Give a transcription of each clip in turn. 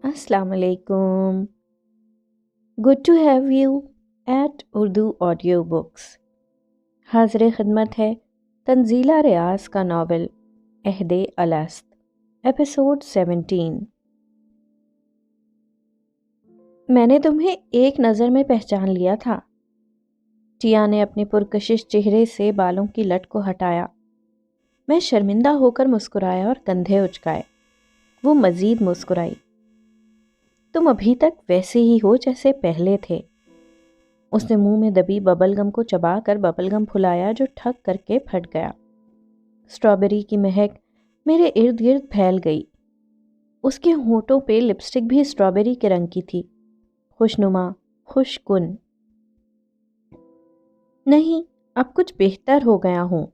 السلام علیکم. Good to have you at Urdu audio books. حاضر خدمت ہے تنزیلہ ریاض کا ناول عہد الست، ایپیسوڈ 17. میں نے تمہیں ایک نظر میں پہچان لیا تھا. ٹیا نے اپنے پرکشش چہرے سے بالوں کی لٹ کو ہٹایا. میں شرمندہ ہو کر مسکرایا اور کندھے اچکائے. وہ مزید مسکرائی. تم ابھی تک ویسے ہی ہو جیسے پہلے تھے. اس نے منہ میں دبی ببل گم کو چبا کر ببل گم پھلایا جو ٹھک کر کے پھٹ گیا. اسٹرابیری کی مہک میرے ارد گرد پھیل گئی. اس کے ہونٹوں پہ لپسٹک بھی اسٹرابیری کے رنگ کی تھی، خوشنما، خوش کن. نہیں، اب کچھ بہتر ہو گیا ہوں،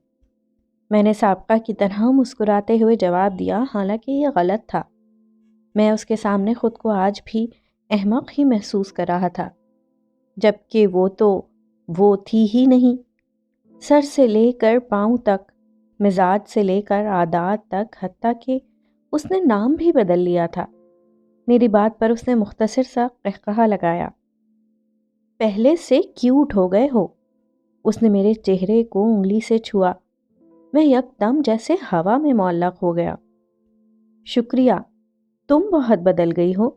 میں نے سابقہ کی طرح مسکراتے ہوئے جواب دیا، حالانکہ یہ غلط تھا. میں اس کے سامنے خود کو آج بھی احمق ہی محسوس کر رہا تھا، جبکہ وہ تھی ہی نہیں. سر سے لے کر پاؤں تک، مزاج سے لے کر عادات تک، حتیٰ کہ اس نے نام بھی بدل لیا تھا. میری بات پر اس نے مختصر سا قہقہا لگایا. پہلے سے کیوٹ ہو گئے ہو. اس نے میرے چہرے کو انگلی سے چھوا. میں یکدم جیسے ہوا میں معلق ہو گیا. شکریہ، تم بہت بدل گئی ہو،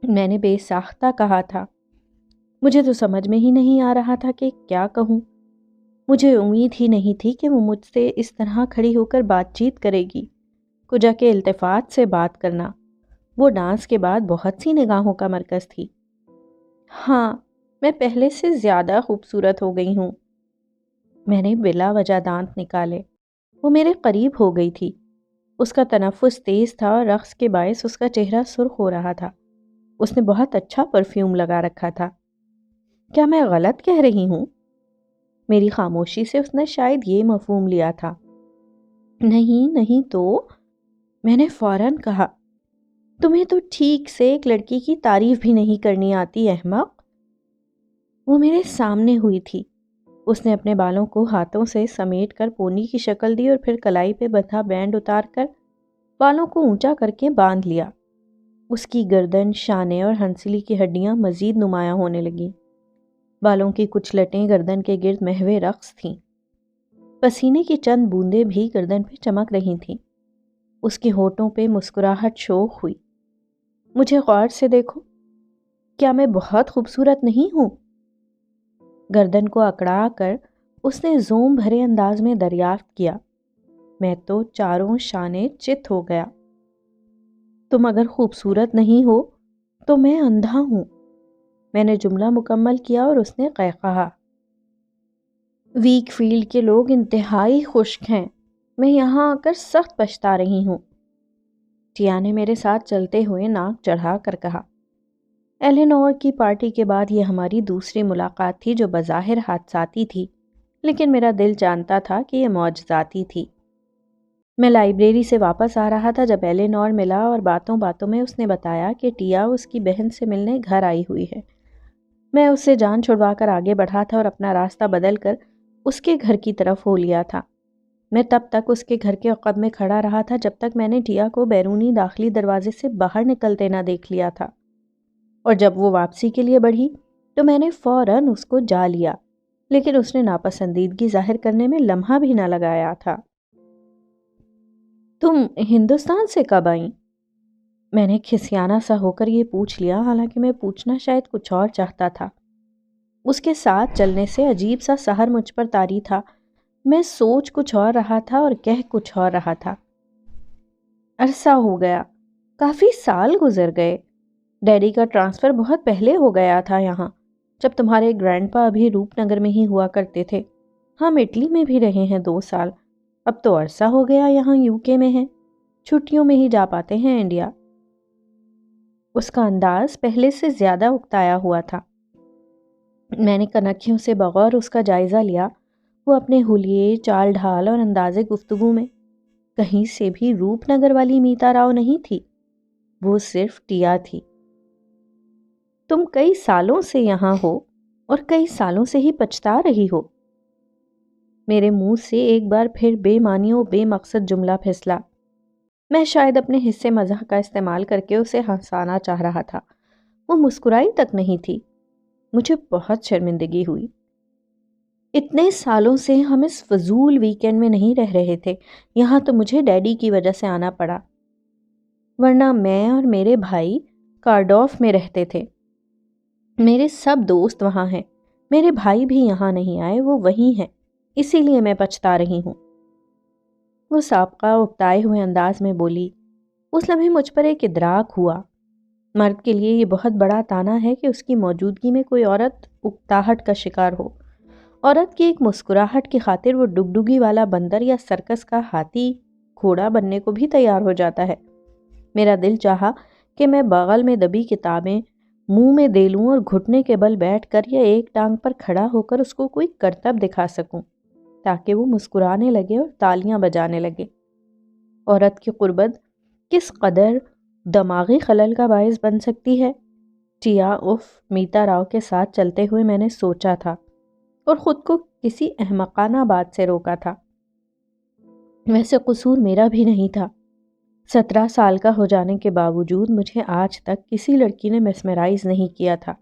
میں نے بے ساختہ کہا تھا. مجھے تو سمجھ میں ہی نہیں آ رہا تھا کہ کیا کہوں. مجھے امید ہی نہیں تھی کہ وہ مجھ سے اس طرح کھڑی ہو کر بات چیت کرے گی. کجا کے التفات سے بات کرنا. وہ ڈانس کے بعد بہت سی نگاہوں کا مرکز تھی. ہاں، میں پہلے سے زیادہ خوبصورت ہو گئی ہوں. میں نے بلا وجہ دانت نکالے. وہ میرے قریب ہو گئی تھی. اس کا تنفس تیز تھا اور رقص کے باعث اس کا چہرہ سرخ ہو رہا تھا. اس نے بہت اچھا پرفیوم لگا رکھا تھا. کیا میں غلط کہہ رہی ہوں؟ میری خاموشی سے اس نے شاید یہ مفہوم لیا تھا. نہیں تو، میں نے فوراً کہا. تمہیں تو ٹھیک سے ایک لڑکی کی تعریف بھی نہیں کرنی آتی احمق. وہ میرے سامنے ہوئی تھی. اس نے اپنے بالوں کو ہاتھوں سے سمیٹ کر پونی کی شکل دی اور پھر کلائی پہ بندھا بینڈ اتار کر بالوں کو اونچا کر کے باندھ لیا. اس کی گردن، شانے اور ہنسلی کی ہڈیاں مزید نمایاں ہونے لگیں. بالوں کی کچھ لٹیں گردن کے گرد محو رقص تھیں. پسینے کی چند بوندیں بھی گردن پہ چمک رہی تھیں. اس کے ہونٹوں پہ مسکراہٹ شوخ ہوئی. مجھے غور سے دیکھو، کیا میں بہت خوبصورت نہیں ہوں؟ گردن کو اکڑا کر اس نے زوم بھرے انداز میں دریافت کیا. میں تو چاروں شانے چت ہو گیا. تم اگر خوبصورت نہیں ہو تو میں اندھا ہوں. میں نے جملہ مکمل کیا اور اس نے قہقہا. ویک فیلڈ کے لوگ انتہائی خشک ہیں. میں یہاں آ کر سخت پچھتا رہی ہوں. ٹیا نے میرے ساتھ چلتے ہوئے ناک چڑھا کر کہا. ایلینور کی پارٹی کے بعد یہ ہماری دوسری ملاقات تھی جو بظاہر حادثاتی تھی، لیکن میرا دل جانتا تھا کہ یہ معجزاتی تھی. میں لائبریری سے واپس آ رہا تھا جب ایلینور ملا اور باتوں باتوں میں اس نے بتایا کہ ٹیا اس کی بہن سے ملنے گھر آئی ہوئی ہے. میں اس سے جان چھڑوا کر آگے بڑھا تھا اور اپنا راستہ بدل کر اس کے گھر کی طرف ہو لیا تھا. میں تب تک اس کے گھر کے عقب میں کھڑا رہا تھا جب تک میں نے ٹیا کو بیرونی داخلی دروازے سے باہر نکلتے نہ دیکھ لیا تھا، اور جب وہ واپسی کے لیے بڑھی تو میں نے فوراً اس کو جا لیا، لیکن اس نے ناپسندیدگی ظاہر کرنے میں لمحہ بھی نہ لگایا تھا. تم ہندوستان سے کب آئیں؟ میں نے کھسیانہ سا ہو کر یہ پوچھ لیا، حالانکہ میں پوچھنا شاید کچھ اور چاہتا تھا. اس کے ساتھ چلنے سے عجیب سا سحر مجھ پر طاری تھا. میں سوچ کچھ اور رہا تھا اور کہہ کچھ اور رہا تھا. عرصہ ہو گیا، کافی سال گزر گئے. ڈیڈی کا ٹرانسفر بہت پہلے ہو گیا تھا یہاں، جب تمہارے گرینڈ پا ابھی روپ نگر میں ہی ہوا کرتے تھے. ہم اٹلی میں بھی رہے ہیں 2 سال. اب تو عرصہ ہو گیا یہاں UK میں ہیں. چھٹیوں میں ہی جا پاتے ہیں انڈیا. اس کا انداز پہلے سے زیادہ اکتایا ہوا تھا. میں نے کنکھیوں سے بغور اس کا جائزہ لیا. وہ اپنے حلیے، چال ڈھال اور انداز گفتگو میں کہیں سے بھی روپ نگر والی میتا راؤ نہیں تھی. وہ صرف ٹیا تھی. تم کئی سالوں سے یہاں ہو اور کئی سالوں سے ہی پچھتا رہی ہو. میرے منہ سے ایک بار پھر بے معنی و بے مقصد جملہ پھسلا. میں شاید اپنے حصے مزاح کا استعمال کر کے اسے ہنسانا چاہ رہا تھا، وہ مسکرائی تک نہیں تھی۔ مجھے بہت شرمندگی ہوئی۔ اتنے سالوں سے ہم اس فضول ویکینڈ میں نہیں رہ رہے تھے، یہاں تو مجھے ڈیڈی کی وجہ سے آنا پڑا، ورنہ میں اور میرے بھائی کارڈوف میں رہتے تھے۔ میرے سب دوست وہاں ہیں، میرے بھائی بھی یہاں نہیں آئے، وہ وہیں ہیں، اسی لیے میں پچھتا رہی ہوں۔ وہ سابقہ اکتائے ہوئے انداز میں بولی۔ اس لمحے مجھ پر ایک ادراک ہوا، مرد کے لیے یہ بہت بڑا طعنہ ہے کہ اس کی موجودگی میں کوئی عورت اکتاہٹ کا شکار ہو۔ عورت کی ایک مسکراہٹ کی خاطر وہ ڈگڈگی والا بندر یا سرکس کا ہاتھی گھوڑا بننے کو بھی تیار ہو جاتا ہے۔ میرا دل چاہا کہ میں بغل میں دبی کتابیں منہ میں دے لوں اور گھٹنے کے بل بیٹھ کر یا ایک ٹانگ پر کھڑا ہو کر اس کو کوئی کرتب دکھا سکوں تاکہ وہ مسکرانے لگے اور تالیاں بجانے لگے۔ عورت کی قربت کس قدر دماغی خلل کا باعث بن سکتی ہے، ٹیا میتا راؤ کے ساتھ چلتے ہوئے میں نے سوچا تھا اور خود کو کسی احمقانہ بات سے روکا تھا۔ ویسے قصور میرا بھی نہیں تھا۔ 17 سال کا ہو جانے کے باوجود مجھے آج تک کسی لڑکی نے میسمرائز نہیں کیا تھا۔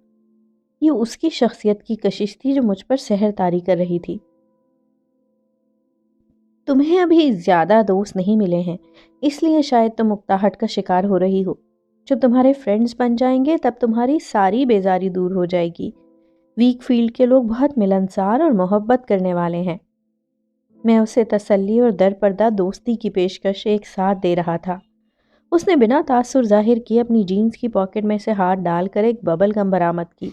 یہ اس کی شخصیت کی کشش تھی جو مجھ پر سحر طاری کر رہی تھی۔ تمہیں ابھی زیادہ دوست نہیں ملے ہیں، اس لیے شاید تم اکتاہٹ کا شکار ہو رہی ہو۔ جب تمہارے فرینڈز بن جائیں گے تب تمہاری ساری بیزاری دور ہو جائے گی۔ ویک فیلڈ کے لوگ بہت ملنسار اور محبت کرنے والے ہیں۔ میں اسے تسلی اور در پردہ دوستی کی پیشکش ایک ساتھ دے رہا تھا۔ اس نے بنا تاثر ظاہر کیے اپنی جینز کی پاکٹ میں سے ہاتھ ڈال کر ایک ببل گم برآمد کی۔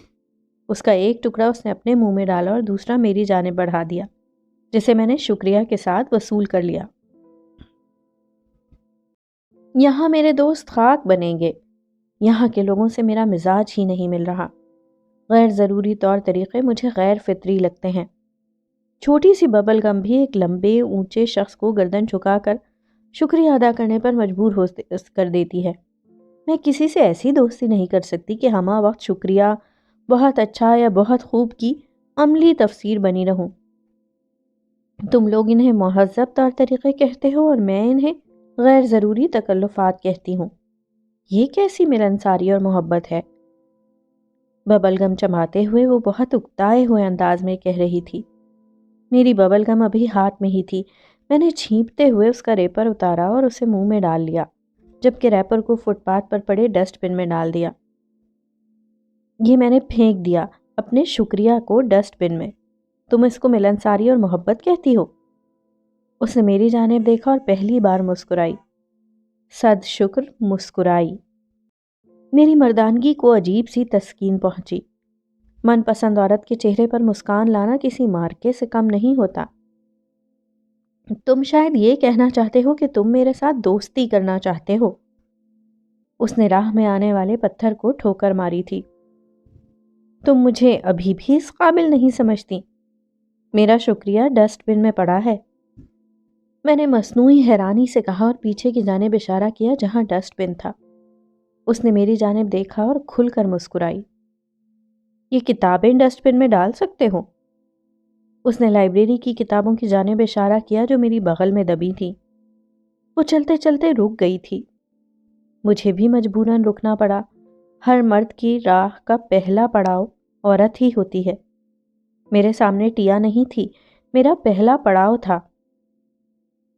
اس کا ایک ٹکڑا اس نے اپنے منہ میں ڈالا اور دوسرا میری جانب بڑھا دیا، جسے میں نے شکریہ کے ساتھ وصول کر لیا۔ یہاں میرے دوست خاک بنیں گے، یہاں کے لوگوں سے میرا مزاج ہی نہیں مل رہا۔ غیر ضروری طور طریقے مجھے غیر فطری لگتے ہیں۔ چھوٹی سی ببل گم بھی ایک لمبے اونچے شخص کو گردن جھکا کر شکریہ ادا کرنے پر مجبور کر دیتی ہے۔ میں کسی سے ایسی دوستی نہیں کر سکتی کہ ہمہ وقت شکریہ، بہت اچھا یا بہت خوب کی عملی تفسیر بنی رہوں۔ تم لوگ انہیں مہذب طور طریقے کہتے ہو اور میں انہیں غیر ضروری تکلفات کہتی ہوں۔ یہ کیسی ملنساری اور محبت ہے؟ ببل گم چباتے ہوئے وہ بہت اکتائے ہوئے انداز میں کہہ رہی تھی۔ میری ببل گم ابھی ہاتھ میں ہی تھی۔ میں نے چھینپتے ہوئے اس کا ریپر اتارا اور اسے منہ میں ڈال لیا، جبکہ ریپر کو فٹ پاتھ پر پڑے ڈسٹ بن میں ڈال دیا۔ یہ میں نے پھینک دیا اپنے شکریہ کو ڈسٹ بن میں۔ تم اس کو ملنساری اور محبت کہتی ہو؟ اس نے میری جانب دیکھا اور پہلی بار مسکرائی۔ صد شکر مسکرائی۔ میری مردانگی کو عجیب سی تسکین پہنچی۔ من پسند عورت کے چہرے پر مسکان لانا کسی مارکے سے کم نہیں ہوتا۔ تم شاید یہ کہنا چاہتے ہو کہ تم میرے ساتھ دوستی کرنا چاہتے ہو۔ اس نے راہ میں آنے والے پتھر کو ٹھوکر ماری تھی۔ تم مجھے ابھی بھی اس قابل نہیں سمجھتی۔ میرا شکریہ ڈسٹ بن میں پڑا ہے، میں نے مصنوعی حیرانی سے کہا اور پیچھے کی جانب اشارہ کیا جہاں ڈسٹ بن تھا۔ اس نے میری جانب دیکھا اور کھل کر مسکرائی۔ یہ کتابیں ڈسٹ بن میں ڈال سکتے ہو؟ اس نے لائبریری کی کتابوں کی جانب اشارہ کیا جو میری بغل میں دبی تھی۔ وہ چلتے چلتے رک گئی تھی۔ مجھے بھی مجبوراً رکنا پڑا۔ ہر مرد کی راہ کا پہلا پڑاؤ عورت ہی ہوتی ہے۔ میرے سامنے ٹیا نہیں تھی، میرا پہلا پڑاؤ تھا۔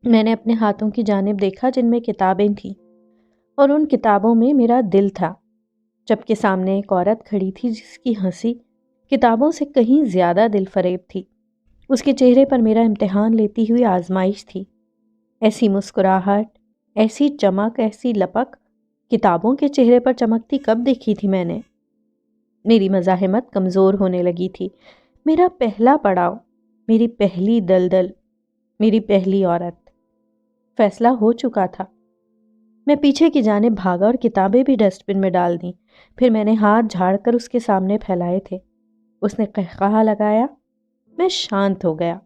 میں نے اپنے ہاتھوں کی جانب دیکھا جن میں کتابیں تھیں، اور ان کتابوں میں میرا دل تھا، جبکہ سامنے ایک عورت کھڑی تھی جس کی ہنسی کتابوں سے کہیں زیادہ دل فریب تھی۔ اس کے چہرے پر میرا امتحان لیتی ہوئی آزمائش تھی۔ ایسی مسکراہٹ، ایسی چمک، ایسی لپک کتابوں کے چہرے پر چمکتی کب دیکھی تھی میں نے؟ میری مزاحمت کمزور ہونے لگی تھی۔ میرا پہلا پڑاؤ، میری پہلی دلدل، میری پہلی عورت۔ فیصلہ ہو چکا تھا۔ میں پیچھے کی جانب بھاگا اور کتابیں بھی ڈسٹ بن میں ڈال دیں۔ پھر میں نے ہاتھ جھاڑ کر اس کے سامنے پھیلائے تھے۔ اس نے قہقہا لگایا۔ میں شانت ہو گیا۔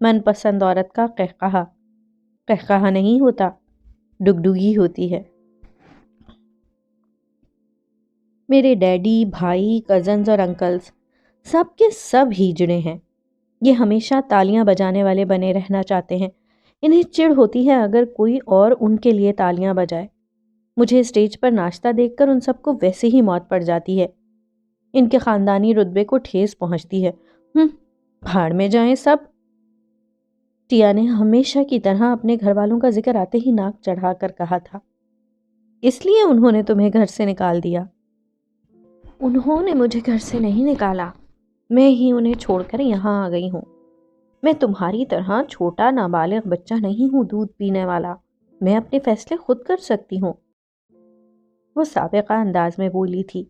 من پسند عورت کا قہقہا قہقہا نہیں ہوتا، ڈگڈگی ہوتی ہے۔ میرے ڈیڈی، بھائی، کزنز اور انکلز سب کے سب ہیجڑے ہیں۔ یہ ہمیشہ تالیاں بجانے والے بنے رہنا چاہتے ہیں۔ انہیں چڑ ہوتی ہے اگر کوئی اور ان کے لیے تالیاں بجائے۔ مجھے اسٹیج پر ناچتا دیکھ کر ان سب کو ویسے ہی موت پڑ جاتی ہے۔ ان کے خاندانی رتبے کو ٹھیس پہنچتی ہے۔ بھاڑ میں جائیں سب۔ ٹیا نے ہمیشہ کی طرح اپنے گھر والوں کا ذکر آتے ہی ناک چڑھا کر کہا تھا۔ اس لیے انہوں نے تمہیں گھر سے نکال دیا؟ انہوں نے مجھے گھر سے نہیں نکالا، میں ہی انہیں چھوڑ کر یہاں آ گئی ہوں۔ میں تمہاری طرح چھوٹا نابالغ بچہ نہیں ہوں دودھ پینے والا، میں اپنے فیصلے خود کر سکتی ہوں۔ وہ سابقہ انداز میں بولی تھی۔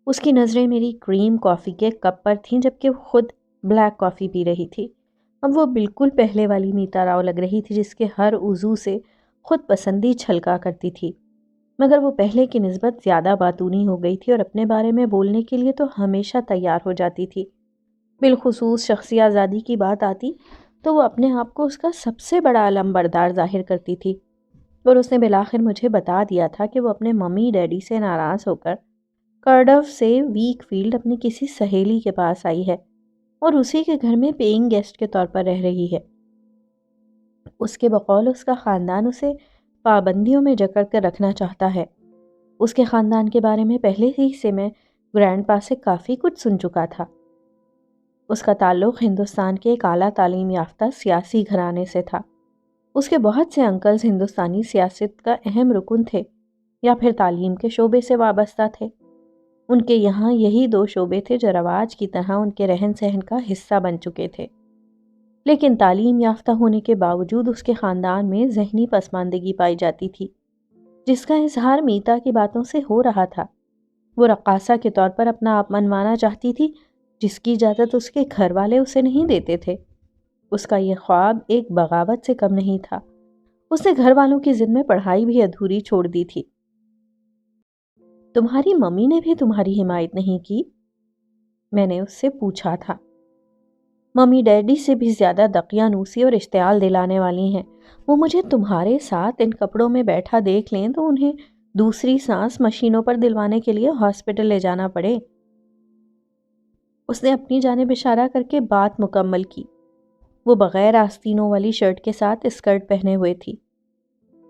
اس کی نظریں میری کریم کافی کے کپ پر تھیں جبکہ وہ خود بلیک کافی پی رہی تھی۔ اب وہ بالکل پہلے والی میتا راؤ لگ رہی تھی جس کے ہر عضو سے خود پسندی چھلکا کرتی تھی، مگر وہ پہلے کی نسبت زیادہ باتونی ہو گئی تھی اور اپنے بارے میں بولنے کے لیے تو ہمیشہ تیار ہو جاتی تھی۔ بالخصوص شخصی آزادی کی بات آتی تو وہ اپنے آپ کو اس کا سب سے بڑا علمبردار ظاہر کرتی تھی، اور اس نے بالآخر مجھے بتا دیا تھا کہ وہ اپنے ممی ڈیڈی سے ناراض ہو کر کارڈف سے ویک فیلڈ اپنی کسی سہیلی کے پاس آئی ہے اور اسی کے گھر میں پیئنگ گیسٹ کے طور پر رہ رہی ہے۔ اس کے بقول اس کا خاندان اسے پابندیوں میں جکڑ کر رکھنا چاہتا ہے۔ اس کے خاندان کے بارے میں پہلے ہی سے میں گرینڈ پا سے کافی کچھ سن چکا تھا۔ اس کا تعلق ہندوستان کے ایک اعلیٰ تعلیم یافتہ سیاسی گھرانے سے تھا۔ اس کے بہت سے انکلز ہندوستانی سیاست کا اہم رکن تھے یا پھر تعلیم کے شعبے سے وابستہ تھے۔ ان کے یہاں یہی دو شعبے تھے جو رواج کی طرح ان کے رہن سہن کا حصہ بن چکے تھے، لیکن تعلیم یافتہ ہونے کے باوجود اس کے خاندان میں ذہنی پسماندگی پائی جاتی تھی، جس کا اظہار میتا کی باتوں سے ہو رہا تھا۔ وہ رقاصہ کے طور پر اپنا آپ منوانا چاہتی تھی، جس کی اجازت اس کے گھر والے اسے نہیں دیتے تھے۔ اس کا یہ خواب ایک بغاوت سے کم نہیں تھا۔ اس نے گھر والوں کی ضد میں پڑھائی بھی ادھوری چھوڑ دی تھی۔ تمہاری ممی نے بھی تمہاری حمایت نہیں کی؟ میں نے اس سے پوچھا تھا۔ ممی ڈیڈی سے بھی زیادہ دقیانوسی اور اشتعال دلانے والی ہیں۔ وہ مجھے تمہارے ساتھ ان کپڑوں میں بیٹھا دیکھ لیں تو انہیں دوسری سانس مشینوں پر دلوانے کے لیے ہاسپٹل لے جانا پڑے۔ اس نے اپنی جانب اشارہ کر کے بات مکمل کی۔ وہ بغیر آستینوں والی شرٹ کے ساتھ اسکرٹ پہنے ہوئے تھی۔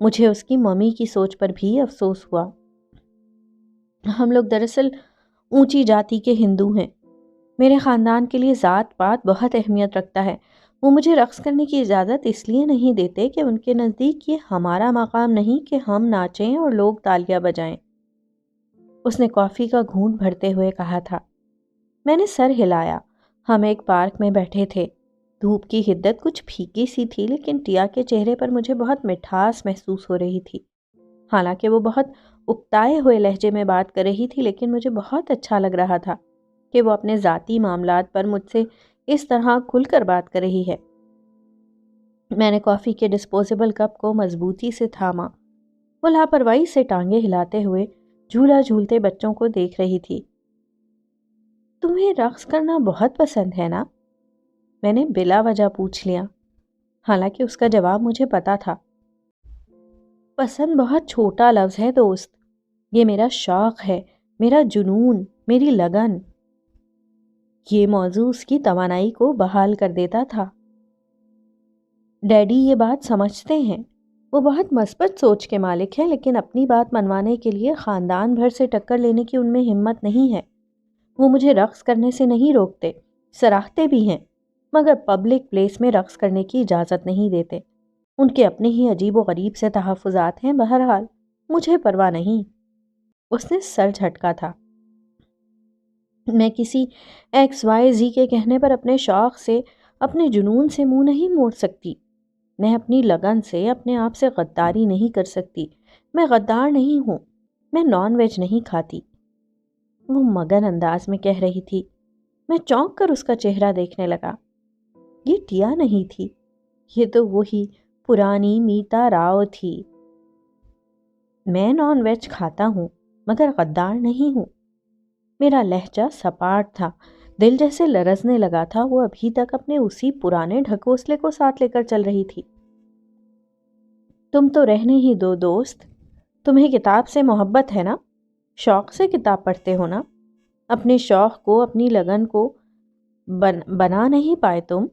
مجھے اس کی ممی کی سوچ پر بھی افسوس ہوا۔ ہم لوگ دراصل اونچی جاتی کے ہندو ہیں۔ میرے خاندان کے لیے ذات پات بہت اہمیت رکھتا ہے۔ وہ مجھے رقص کرنے کی اجازت اس لیے نہیں دیتے کہ ان کے نزدیک یہ ہمارا مقام نہیں کہ ہم ناچیں اور لوگ تالیاں بجائیں۔ اس نے کافی کا گھونٹ بھرتے ہوئے کہا تھا۔ میں نے سر ہلایا۔ ہم ایک پارک میں بیٹھے تھے۔ دھوپ کی حدت کچھ پھیکی سی تھی، لیکن ٹیا کے چہرے پر مجھے بہت مٹھاس محسوس ہو رہی تھی۔ حالانکہ وہ بہت اکتائے ہوئے لہجے میں بات کر رہی تھی، لیکن مجھے بہت اچھا لگ رہا تھا کہ وہ اپنے ذاتی معاملات پر مجھ سے اس طرح کھل کر بات کر رہی ہے۔ میں نے کافی کے ڈسپوزیبل کپ کو مضبوطی سے تھاما۔ وہ لاپرواہی سے ٹانگیں ہلاتے ہوئے جھولا جھولتے بچوں کو دیکھ رہی تھی۔ تمہیں رقص کرنا بہت پسند ہے نا؟ میں نے بلا وجہ پوچھ لیا، حالانکہ اس کا جواب مجھے پتا تھا۔ پسند بہت چھوٹا لفظ ہے دوست، یہ میرا شوق ہے، میرا جنون، میری لگن۔ یہ موضوع اس کی توانائی کو بحال کر دیتا تھا۔ ڈیڈی یہ بات سمجھتے ہیں۔ وہ بہت مثبت سوچ کے مالک ہیں، لیکن اپنی بات منوانے کے لیے خاندان بھر سے ٹکر لینے کی ان میں ہمت نہیں ہے۔ وہ مجھے رقص کرنے سے نہیں روکتے، سراہتے بھی ہیں، مگر پبلک پلیس میں رقص کرنے کی اجازت نہیں دیتے۔ ان کے اپنے ہی عجیب و غریب سے تحفظات ہیں۔ بہرحال مجھے پرواہ نہیں۔ اس نے سر جھٹکا تھا۔ میں کسی ایکس وائی زی کے کہنے پر اپنے شوق سے، اپنے جنون سے منہ نہیں موڑ سکتی۔ میں اپنی لگن سے اپنے آپ سے غداری نہیں کر سکتی۔ میں غدار نہیں ہوں۔ میں نان ویج نہیں کھاتی۔ وہ مگن انداز میں کہہ رہی تھی۔ میں چونک کر اس کا چہرہ دیکھنے لگا۔ یہ ٹیا نہیں تھی، یہ تو وہی پرانی میتا راؤ تھی۔ میں نان ویج کھاتا ہوں مگر غدار نہیں ہوں۔ میرا لہجہ سپاٹ تھا، دل جیسے لرزنے لگا تھا۔ وہ ابھی تک اپنے اسی پرانے ڈھکوسلے کو ساتھ لے کر چل رہی تھی۔ تم تو رہنے ہی دو دوست، تمہیں کتاب سے محبت ہے نا؟ شوق سے کتاب پڑھتے ہو نا؟ اپنے شوق کو، اپنی لگن کو بنا نہیں پائے تم؟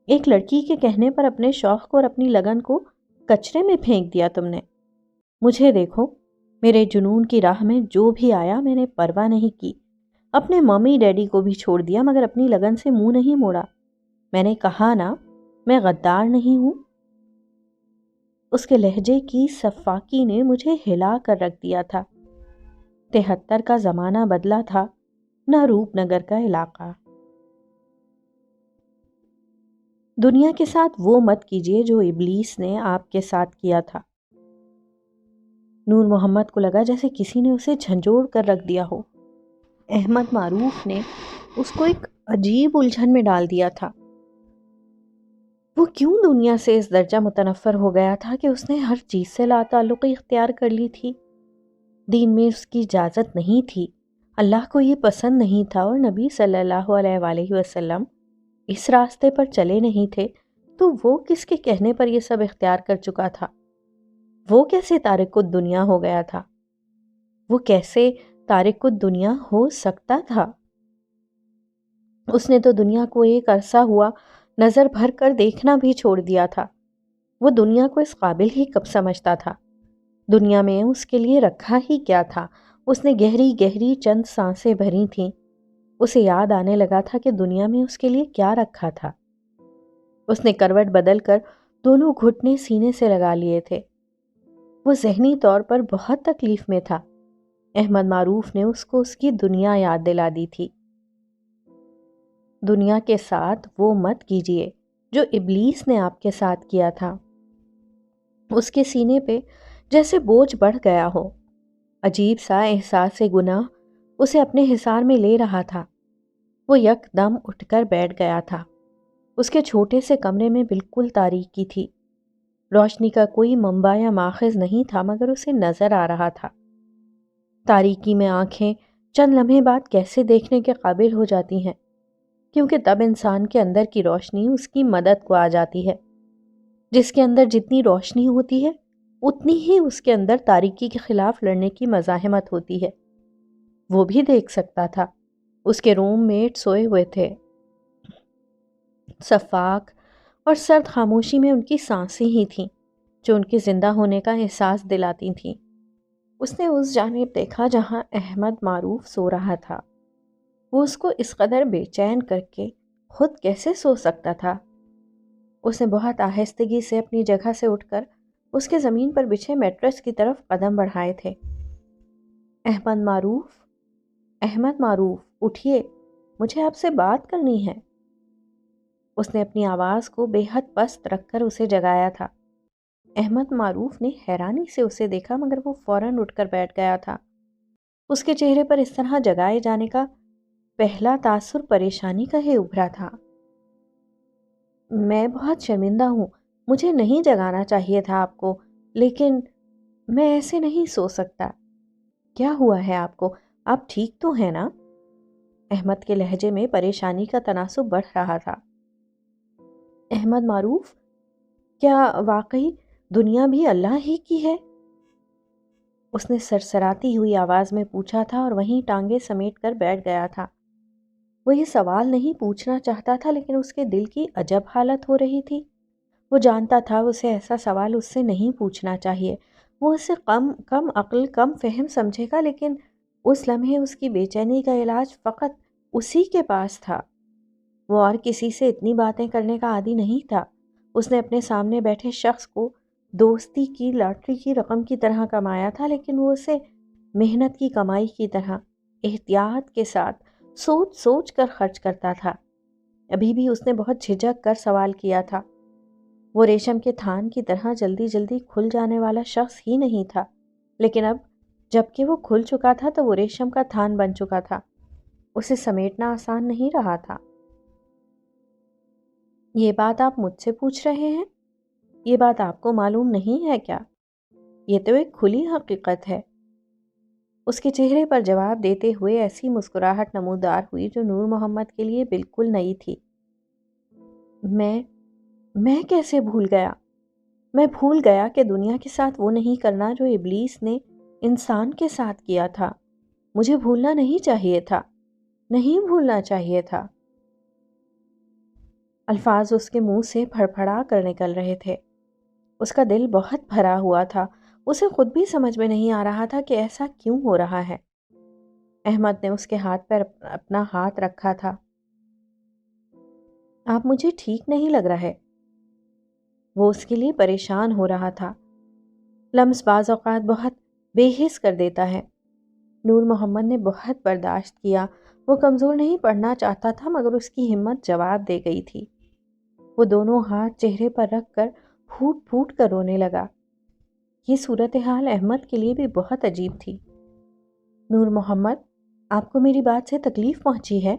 ایک لڑکی کے کہنے پر اپنے شوق کو اور اپنی لگن کو کچرے میں پھینک دیا تم نے۔ مجھے دیکھو، میرے جنون کی راہ میں جو بھی آیا میں نے پرواہ نہیں کی، اپنے ممی ڈیڈی کو بھی چھوڑ دیا، مگر اپنی لگن سے منہ نہیں موڑا۔ میں نے کہا نا، میں غدار نہیں ہوں۔ اس کے لہجے کی سفاکی نے مجھے ہلا کر رکھ دیا تھا۔ 73 کا زمانہ بدلا تھا، نہ روپ نگر کا علاقہ۔ دنیا کے ساتھ وہ مت کیجیے جو ابلیس نے آپ کے ساتھ کیا تھا۔ نور محمد کو لگا جیسے کسی نے اسے جھنجھوڑ کر رکھ دیا ہو۔ احمد معروف نے اس کو ایک عجیب الجھن میں ڈال دیا تھا۔ وہ کیوں دنیا سے اس درجہ متنفر ہو گیا تھا کہ اس نے ہر چیز سے لا تعلقی اختیار کر لی تھی؟ دین میں اس کی اجازت نہیں تھی، اللہ کو یہ پسند نہیں تھا، اور نبی صلی اللہ علیہ وآلہ وسلم اس راستے پر چلے نہیں تھے، تو وہ کس کے کہنے پر یہ سب اختیار کر چکا تھا؟ وہ کیسے تارک الدنیا ہو گیا تھا؟ وہ کیسے تارک الدنیا ہو سکتا تھا؟ اس نے تو دنیا کو ایک عرصہ ہوا نظر بھر کر دیکھنا بھی چھوڑ دیا تھا۔ وہ دنیا کو اس قابل ہی کب سمجھتا تھا؟ دنیا میں اس کے لیے رکھا ہی کیا تھا؟ اس نے گہری گہری چند سانسیں بھری تھیں۔ اسے یاد آنے لگا تھا کہ دنیا میں اس کے لیے کیا رکھا تھا۔ اس نے کروٹ بدل کر دونوں گھٹنے سینے سے لگا لیے تھے۔ وہ ذہنی طور پر بہت تکلیف میں تھا۔ احمد معروف نے اس کو اس کی دنیا یاد دلا دی تھی۔ دنیا کے ساتھ وہ مت کیجیے جو ابلیس نے آپ کے ساتھ کیا تھا۔ اس کے سینے پہ جیسے بوجھ بڑھ گیا ہو، عجیب سا احساس گناہ اسے اپنے حصار میں لے رہا تھا۔ وہ یک دم اٹھ کر بیٹھ گیا تھا۔ اس کے چھوٹے سے کمرے میں بالکل تاریکی تھی۔ روشنی کا کوئی منبع یا ماخذ نہیں تھا، مگر اسے نظر آ رہا تھا۔ تاریکی میں آنکھیں چند لمحے بعد کیسے دیکھنے کے قابل ہو جاتی ہیں، کیونکہ تب انسان کے اندر کی روشنی اس کی مدد کو آ جاتی ہے۔ جس کے اندر جتنی روشنی ہوتی ہے، اتنی ہی اس کے اندر تاریکی کے خلاف لڑنے کی مزاحمت ہوتی ہے۔ وہ بھی دیکھ سکتا تھا۔ اس کے روم میٹ سوئے ہوئے تھے۔ صفاق اور سرد خاموشی میں ان کی سانسیں ہی تھیں جو ان کے زندہ ہونے کا احساس دلاتی تھیں۔ اس نے اس جانب دیکھا جہاں احمد معروف سو رہا تھا۔ وہ اس کو اس قدر بے چین کر کے خود کیسے سو سکتا تھا؟ اس نے بہت آہستگی سے اپنی جگہ سے اٹھ کر اس کے زمین پر بچھے میٹرس کی طرف قدم بڑھائے تھے۔ احمد معروف اٹھیے، مجھے آپ سے بات کرنی ہے۔ اس نے اپنی آواز کو بے حد پست رکھ کر اسے جگایا تھا۔ احمد معروف نے حیرانی سے اسے دیکھا، مگر وہ فوراً اٹھ کر بیٹھ گیا تھا۔ اس کے چہرے پر اس طرح جگائے جانے کا پہلا تاثر پریشانی کا ہی ابھرا تھا۔ میں بہت شرمندہ ہوں، مجھے نہیں جگانا چاہیے تھا آپ کو، لیکن میں ایسے نہیں سو سکتا۔ کیا ہوا ہے آپ کو؟ آپ ٹھیک تو ہیں نا؟ احمد کے لہجے میں پریشانی کا تناسب بڑھ رہا تھا۔ احمد معروف، کیا واقعی دنیا بھی اللہ ہی کی ہے؟ اس نے سرسراتی ہوئی آواز میں پوچھا تھا اور وہیں ٹانگیں سمیٹ کر بیٹھ گیا تھا۔ وہ یہ سوال نہیں پوچھنا چاہتا تھا، لیکن اس کے دل کی عجب حالت ہو رہی تھی۔ وہ جانتا تھا اسے ایسا سوال اس سے نہیں پوچھنا چاہیے، وہ اسے کم عقل کم فہم سمجھے گا، لیکن اس لمحے اس کی بے چینی کا علاج فقط اسی کے پاس تھا۔ وہ اور کسی سے اتنی باتیں کرنے کا عادی نہیں تھا۔ اس نے اپنے سامنے بیٹھے شخص کو دوستی کی لاٹری کی رقم کی طرح کمایا تھا، لیکن وہ اسے محنت کی کمائی کی طرح احتیاط کے ساتھ سوچ سوچ کر خرچ کرتا تھا۔ ابھی بھی اس نے بہت جھجک کر سوال کیا تھا۔ وہ ریشم کے تھان کی طرح جلدی جلدی کھل جانے والا شخص ہی نہیں تھا، لیکن اب جب کہ وہ کھل چکا تھا تو وہ ریشم کا تھان بن چکا تھا۔ اسے سمیٹنا آسان نہیں رہا تھا۔ یہ بات آپ مجھ سے پوچھ رہے ہیں؟ یہ بات آپ کو معلوم نہیں ہے کیا؟ یہ تو ایک کھلی حقیقت ہے۔ اس کے چہرے پر جواب دیتے ہوئے ایسی مسکراہٹ نمودار ہوئی جو نور محمد کے لیے بالکل نئی تھی۔ میں کیسے بھول گیا؟ میں بھول گیا کہ دنیا کے ساتھ وہ نہیں کرنا جو ابلیس نے انسان کے ساتھ کیا تھا۔ مجھے بھولنا نہیں چاہیے تھا، نہیں بھولنا چاہیے تھا۔ الفاظ اس کے منہ سے پھڑپھڑا کر نکل رہے تھے۔ اس کا دل بہت بھرا ہوا تھا، اسے خود بھی سمجھ میں نہیں آ رہا تھا کہ ایسا کیوں ہو رہا ہے۔ احمد نے اس کے ہاتھ پر اپنا ہاتھ رکھا تھا۔ آپ مجھے ٹھیک نہیں لگ رہا ہے۔ وہ اس کے لیے پریشان ہو رہا تھا۔ لمس بعض اوقات بہت بے حس کر دیتا ہے۔ نور محمد نے بہت برداشت کیا، وہ کمزور نہیں پڑنا چاہتا تھا مگر اس کی ہمت جواب دے گئی تھی۔ وہ دونوں ہاتھ چہرے پر رکھ کر پھوٹ پھوٹ کر رونے لگا۔ یہ صورتحال احمد کے لیے بھی بہت عجیب تھی۔ نور محمد، آپ کو میری بات سے تکلیف پہنچی ہے؟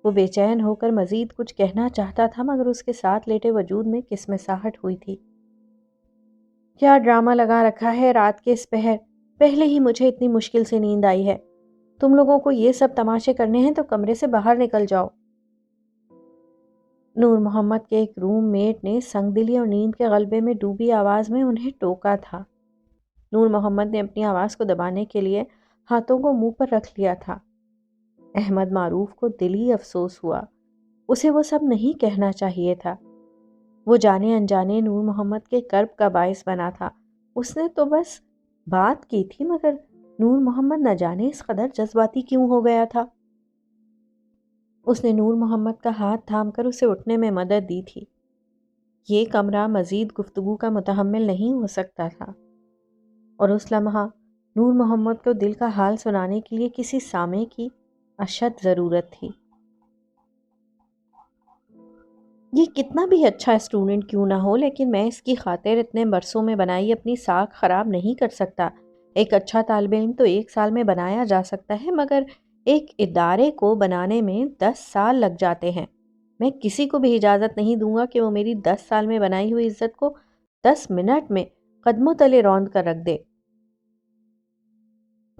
وہ بے چین ہو کر مزید کچھ کہنا چاہتا تھا مگر اس کے ساتھ لیٹے وجود میں کسمساہٹ ہوئی تھی۔ کیا ڈرامہ لگا رکھا ہے رات کے اس پہر؟ پہلے ہی مجھے اتنی مشکل سے نیند آئی ہے، تم لوگوں کو یہ سب تماشے کرنے ہیں تو کمرے سے باہر نکل جاؤ۔ نور محمد کے ایک روم میٹ نے سنگ دلی اور نیند کے غلبے میں ڈوبی آواز میں انہیں ٹوکا تھا۔ نور محمد نے اپنی آواز کو دبانے کے لیے ہاتھوں کو منہ پر رکھ لیا تھا۔ احمد معروف کو دلی افسوس ہوا، اسے وہ سب نہیں کہنا چاہیے تھا۔ وہ جانے انجانے نور محمد کے کرب کا باعث بنا تھا۔ اس نے تو بس بات کی تھی مگر نور محمد نہ جانے اس قدر جذباتی کیوں ہو گیا تھا۔ اس نے نور محمد کا ہاتھ تھام کر اسے اٹھنے میں مدد دی تھی۔ یہ کمرہ مزید گفتگو کا متحمل نہیں ہو سکتا تھا، اور اس لمحہ نور محمد کو دل کا حال سنانے کے لیے کسی سامع کی اشد ضرورت تھی۔ یہ کتنا بھی اچھا اسٹوڈنٹ کیوں نہ ہو لیکن میں اس کی خاطر اتنے برسوں میں بنائی اپنی ساکھ خراب نہیں کر سکتا۔ ایک اچھا طالب علم تو 1 سال میں بنایا جا سکتا ہے مگر ایک ادارے کو بنانے میں 10 سال لگ جاتے ہیں۔ میں کسی کو بھی اجازت نہیں دوں گا کہ وہ میری 10 سال میں بنائی ہوئی عزت کو 10 منٹ میں قدموں تلے روند کر رکھ دے۔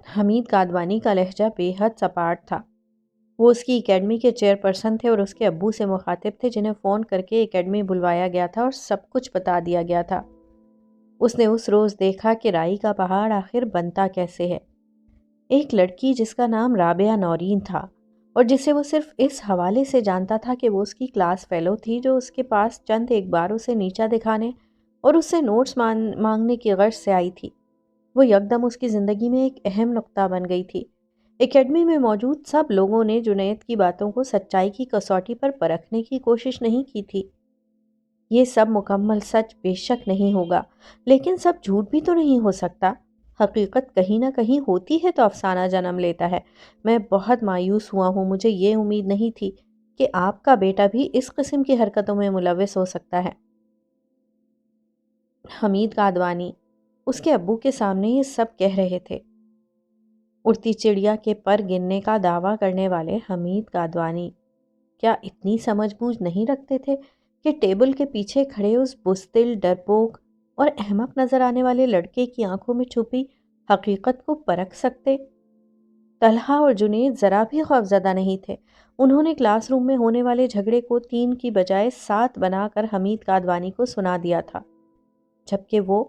حمید کادوانی کا لہجہ بے حد سپاٹ تھا۔ وہ اس کی اکیڈمی کے چیئر پرسن تھے اور اس کے ابو سے مخاطب تھے جنہیں فون کر کے اکیڈمی بلوایا گیا تھا اور سب کچھ بتا دیا گیا تھا۔ اس نے اس روز دیکھا کہ رائی کا پہاڑ آخر بنتا کیسے ہے۔ ایک لڑکی جس کا نام رابعہ نورین تھا اور جسے وہ صرف اس حوالے سے جانتا تھا کہ وہ اس کی کلاس فیلو تھی، جو اس کے پاس چند ایک بار اسے نیچا دکھانے اور اس سے نوٹس مانگنے کی غرض سے آئی تھی، وہ یکدم اس کی زندگی میں ایک اہم نقطہ بن گئی تھی۔ اکیڈمی میں موجود سب لوگوں نے جنید کی باتوں کو سچائی کی کسوٹی پر پرکھنے کی کوشش نہیں کی تھی۔ یہ سب مکمل سچ بے شک نہیں ہوگا، لیکن سب جھوٹ بھی تو نہیں ہو سکتا۔ حقیقت کہیں نہ کہیں ہوتی ہے تو افسانہ جنم لیتا ہے۔ میں بہت مایوس ہوا ہوں، مجھے یہ امید نہیں تھی کہ آپ کا بیٹا بھی اس قسم کی حرکتوں میں ملوث ہو سکتا ہے۔ حمید کادوانی اس کے ابو کے سامنے یہ سب کہہ رہے تھے۔ اڑتی چڑیا کے پر گننے کا دعویٰ کرنے والے حمید کادوانی کیا اتنی سمجھ بوجھ نہیں رکھتے تھے کہ ٹیبل کے پیچھے کھڑے اس بزدل، ڈرپوک اور احمق نظر آنے والے لڑکے کی آنکھوں میں چھپی حقیقت کو پرکھ سکتے؟ طلحہ اور جنید ذرا بھی خوفزدہ نہیں تھے۔ انہوں نے کلاس روم میں ہونے والے جھگڑے کو 3 کی بجائے 7 بنا کر حمید کادوانی کو سنا دیا تھا، جبکہ وہ